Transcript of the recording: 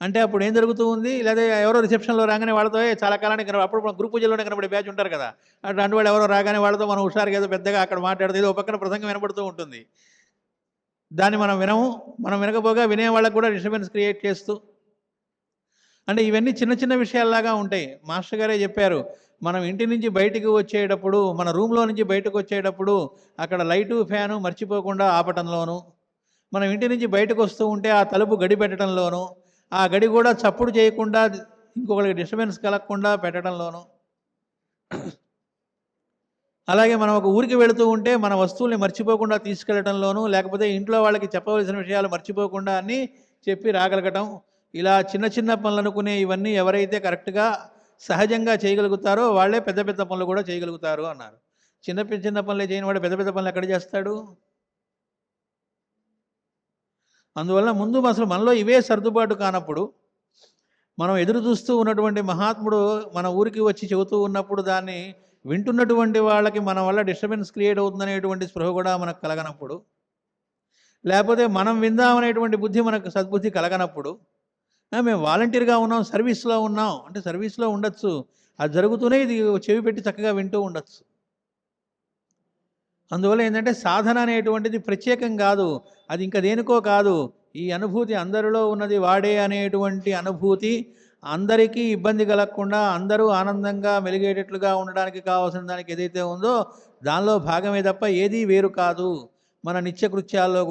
అంటే అప్పుడు ఏం జరుగుతూ ఉంది? లేదా ఎవరో రిసెప్షన్‌లో రాగానే వాళ్ళతో చాలా కాలానికి అప్పుడు గ్రూప్ పూజల్లోనే కనబడే బ్యాచ్ ఉంటారు కదా! అట్లాంటి వాళ్ళు ఎవరో రాగానే వాళ్ళతో మనం హుషారుగా ఏదో పెద్దగా అక్కడ మాట్లాడుతూ ఏదో ఓ పక్కన ప్రసంగం వినపడుతూ ఉంటుంది. దాన్ని మనం వినము. మనం వినకపోగా వినే వాళ్ళకి కూడా డిస్టర్బెన్స్ క్రియేట్ చేస్తూ అంటే ఇవన్నీ చిన్న చిన్న విషయాల్లాగా ఉంటాయి. మాస్టర్ గారే చెప్పారు. మనం ఇంటి నుంచి బయటికి వచ్చేటప్పుడు, మన రూమ్‌లో నుంచి బయటకొచ్చేటప్పుడు అక్కడ లైటు, ఫ్యాను మర్చిపోకుండా ఆపటంలోను, మనం ఇంటి నుంచి బయటకొస్తూ ఉంటే ఆ తలుపు గడి పెట్టడంలోను, ఆ గడి కూడా చప్పుడు చేయకుండా ఇంకొకళ్ళకి డిస్టర్బెన్స్ కలగకుండా పెట్టడంలోను, అలాగే మనం ఒక ఊరికి వెళుతూ ఉంటే మన వస్తువుల్ని మర్చిపోకుండా తీసుకెళ్ళటంలోను, లేకపోతే ఇంట్లో వాళ్ళకి చెప్పవలసిన విషయాలు మర్చిపోకుండా అన్నీ చెప్పి రాగలగటం. ఇలా చిన్న చిన్న పనులనుకునే ఇవన్నీ ఎవరైతే కరెక్ట్‌గా సహజంగా చేయగలుగుతారో వాళ్ళే పెద్ద పెద్ద పనులు కూడా చేయగలుగుతారు అన్నారు. చిన్న చిన్న పనులే చేయనివాడు పెద్ద పెద్ద పనులు ఎక్కడ చేస్తాడు? అందువల్ల ముందు అసలు మనలో ఇవే సర్దుబాటు కానప్పుడు, మనం ఎదురు చూస్తూ ఉన్నటువంటి మహాత్ముడు మన ఊరికి వచ్చి చెబుతూ ఉన్నప్పుడు దాన్ని వింటున్నటువంటి వాళ్ళకి మన వల్ల డిస్టర్బెన్స్ క్రియేట్ అవుతుందనేటువంటి స్పృహ కూడా మనకు కలగనప్పుడు, లేకపోతే మనం విందామనేటువంటి బుద్ధి మనకు సద్బుద్ధి కలగనప్పుడు, మేము వాలంటీర్‌గా ఉన్నాం, సర్వీస్‌లో ఉన్నాం అంటే సర్వీస్‌లో ఉండొచ్చు. అది జరుగుతూనే ఇది చెవి పెట్టి చక్కగా వింటూ ఉండొచ్చు. అందువల్ల ఏంటంటే సాధన అనేటువంటిది ప్రత్యేకం కాదు. అది ఇంక దేనికో కాదు. ఈ అనుభూతి అందరిలో ఉన్నది వాడే అనేటువంటి అనుభూతి అందరికీ ఇబ్బంది కలగకుండా అందరూ ఆనందంగా మెలిగేటట్లుగా ఉండడానికి కావాల్సిన దానికి ఏదైతే ఉందో దానిలో భాగమే తప్ప ఏదీ వేరు కాదు. మన నిత్యకృత్యాల్లో